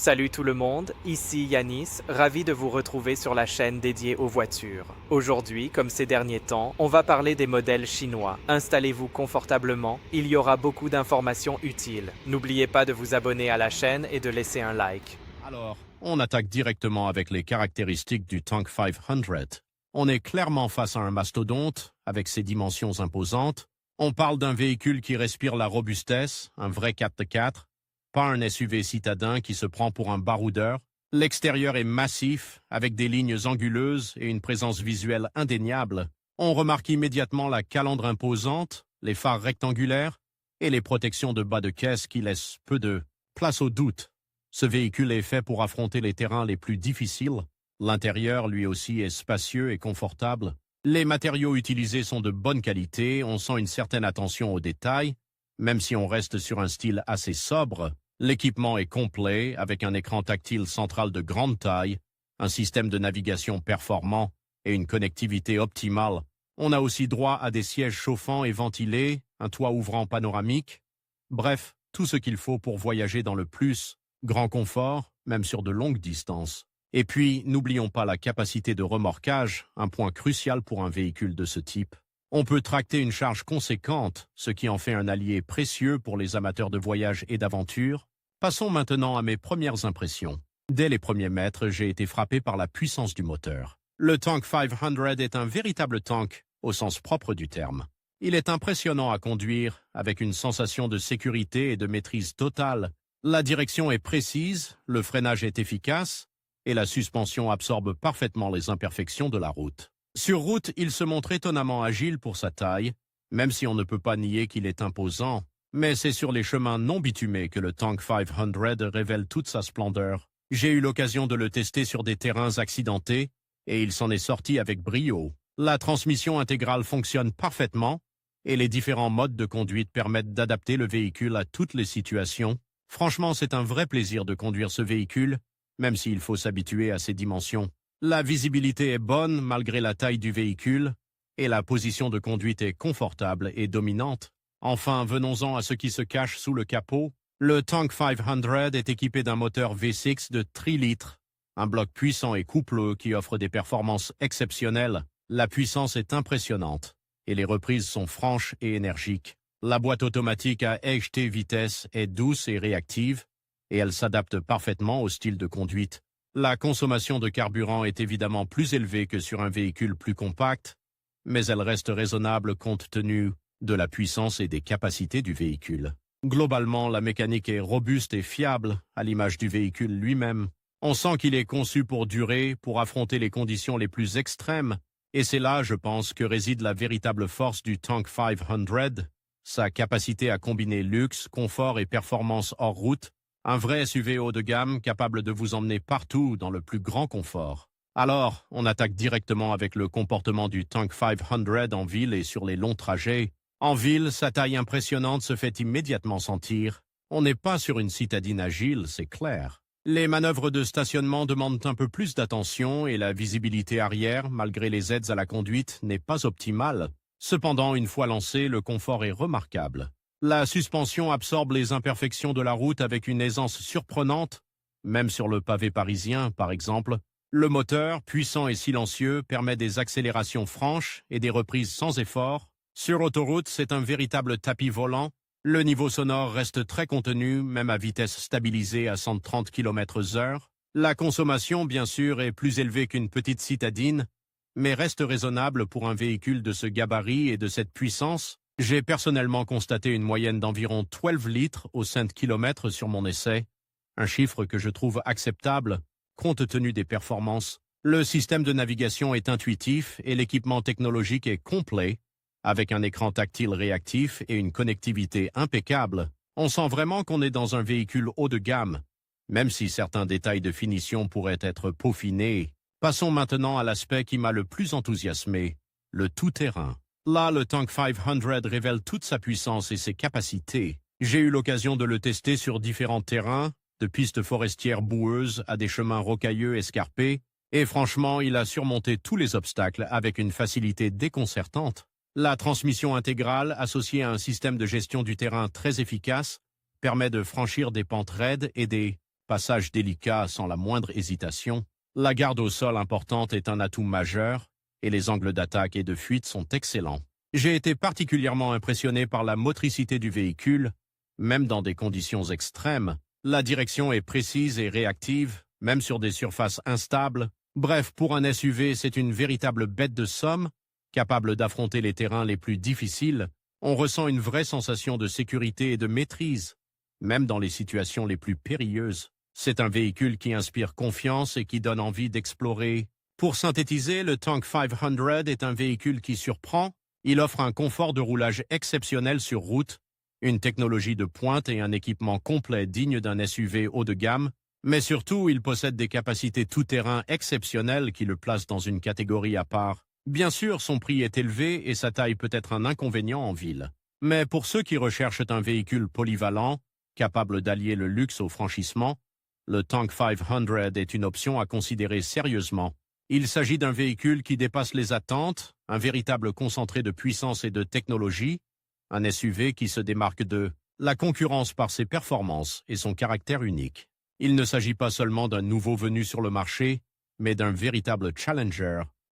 Salut tout le monde, ici Yanis, ravi de vous retrouver sur la chaîne dédiée aux voitures. Aujourd'hui, comme ces derniers temps, on va parler des modèles chinois. Installez-vous confortablement, il y aura beaucoup d'informations utiles. N'oubliez pas de vous abonner à la chaîne et de laisser un like. Alors, on attaque directement avec les caractéristiques du Tank 500. On est clairement face à un mastodonte, avec ses dimensions imposantes. On parle d'un véhicule qui respire la robustesse, un vrai 4x4, pas un SUV citadin qui se prend pour un baroudeur. L'extérieur est massif, avec des lignes anguleuses et une présence visuelle indéniable. On remarque immédiatement la calandre imposante, les phares rectangulaires et les protections de bas de caisse qui laissent peu de place au doute. Ce véhicule est fait pour affronter les terrains les plus difficiles. L'intérieur, lui aussi, est spacieux et confortable. Les matériaux utilisés sont de bonne qualité, on sent une certaine attention aux détails. Même si on reste sur un style assez sobre, l'équipement est complet avec un écran tactile central de grande taille, un système de navigation performant et une connectivité optimale. On a aussi droit à des sièges chauffants et ventilés, un toit ouvrant panoramique. Bref, tout ce qu'il faut pour voyager dans le plus grand confort, même sur de longues distances. Et puis, n'oublions pas la capacité de remorquage, un point crucial pour un véhicule de ce type. On peut tracter une charge conséquente, ce qui en fait un allié précieux pour les amateurs de voyage et d'aventure. Passons maintenant à mes premières impressions. Dès les premiers mètres, j'ai été frappé par la puissance du moteur. Le Tank 500 est un véritable tank, au sens propre du terme. Il est impressionnant à conduire, avec une sensation de sécurité et de maîtrise totale. La direction est précise, le freinage est efficace, et la suspension absorbe parfaitement les imperfections de la route. Sur route, il se montre étonnamment agile pour sa taille, même si on ne peut pas nier qu'il est imposant. Mais c'est sur les chemins non bitumés que le Tank 500 révèle toute sa splendeur. J'ai eu l'occasion de le tester sur des terrains accidentés, et il s'en est sorti avec brio. La transmission intégrale fonctionne parfaitement, et les différents modes de conduite permettent d'adapter le véhicule à toutes les situations. Franchement, c'est un vrai plaisir de conduire ce véhicule, même s'il faut s'habituer à ses dimensions. La visibilité est bonne malgré la taille du véhicule, et la position de conduite est confortable et dominante. Enfin, venons-en à ce qui se cache sous le capot. Le Tank 500 est équipé d'un moteur V6 de 3 litres, un bloc puissant et coupleux qui offre des performances exceptionnelles. La puissance est impressionnante, et les reprises sont franches et énergiques. La boîte automatique à HT vitesse est douce et réactive, et elle s'adapte parfaitement au style de conduite. La consommation de carburant est évidemment plus élevée que sur un véhicule plus compact, mais elle reste raisonnable compte tenu de la puissance et des capacités du véhicule. Globalement, la mécanique est robuste et fiable, à l'image du véhicule lui-même. On sent qu'il est conçu pour durer, pour affronter les conditions les plus extrêmes, et c'est là, je pense, que réside la véritable force du Tank 500, sa capacité à combiner luxe, confort et performance hors route. Un vrai SUV haut de gamme capable de vous emmener partout dans le plus grand confort. Alors, on attaque directement avec le comportement du Tank 500 en ville et sur les longs trajets. En ville, sa taille impressionnante se fait immédiatement sentir. On n'est pas sur une citadine agile, c'est clair. Les manœuvres de stationnement demandent un peu plus d'attention et la visibilité arrière, malgré les aides à la conduite, n'est pas optimale. Cependant, une fois lancé, le confort est remarquable. La suspension absorbe les imperfections de la route avec une aisance surprenante, même sur le pavé parisien, par exemple. Le moteur, puissant et silencieux, permet des accélérations franches et des reprises sans effort. Sur autoroute, c'est un véritable tapis volant. Le niveau sonore reste très contenu, même à vitesse stabilisée à 130 km/h. La consommation, bien sûr, est plus élevée qu'une petite citadine, mais reste raisonnable pour un véhicule de ce gabarit et de cette puissance. J'ai personnellement constaté une moyenne d'environ 12 litres au 5 km sur mon essai, un chiffre que je trouve acceptable compte tenu des performances. Le système de navigation est intuitif et l'équipement technologique est complet, avec un écran tactile réactif et une connectivité impeccable. On sent vraiment qu'on est dans un véhicule haut de gamme, même si certains détails de finition pourraient être peaufinés. Passons maintenant à l'aspect qui m'a le plus enthousiasmé, le tout-terrain. Là, le Tank 500 révèle toute sa puissance et ses capacités. J'ai eu l'occasion de le tester sur différents terrains, de pistes forestières boueuses à des chemins rocailleux escarpés, et franchement, il a surmonté tous les obstacles avec une facilité déconcertante. La transmission intégrale, associée à un système de gestion du terrain très efficace, permet de franchir des pentes raides et des passage délicat sans la moindre hésitation, la garde au sol importante est un atout majeur et les angles d'attaque et de fuite sont excellents. J'ai été particulièrement impressionné par la motricité du véhicule, même dans des conditions extrêmes. La direction est précise et réactive, même sur des surfaces instables. Bref, pour un SUV, c'est une véritable bête de somme, capable d'affronter les terrains les plus difficiles. On ressent une vraie sensation de sécurité et de maîtrise, même dans les situations les plus périlleuses. C'est un véhicule qui inspire confiance et qui donne envie d'explorer. Pour synthétiser, le Tank 500 est un véhicule qui surprend. Il offre un confort de roulage exceptionnel sur route, une technologie de pointe et un équipement complet digne d'un SUV haut de gamme, mais surtout, il possède des capacités tout-terrain exceptionnelles qui le placent dans une catégorie à part. Bien sûr, son prix est élevé et sa taille peut être un inconvénient en ville. Mais pour ceux qui recherchent un véhicule polyvalent, capable d'allier le luxe au franchissement, le Tank 500 est une option à considérer sérieusement. Il s'agit d'un véhicule qui dépasse les attentes, un véritable concentré de puissance et de technologie, un SUV qui se démarque de la concurrence par ses performances et son caractère unique. Il ne s'agit pas seulement d'un nouveau venu sur le marché, mais d'un véritable challenger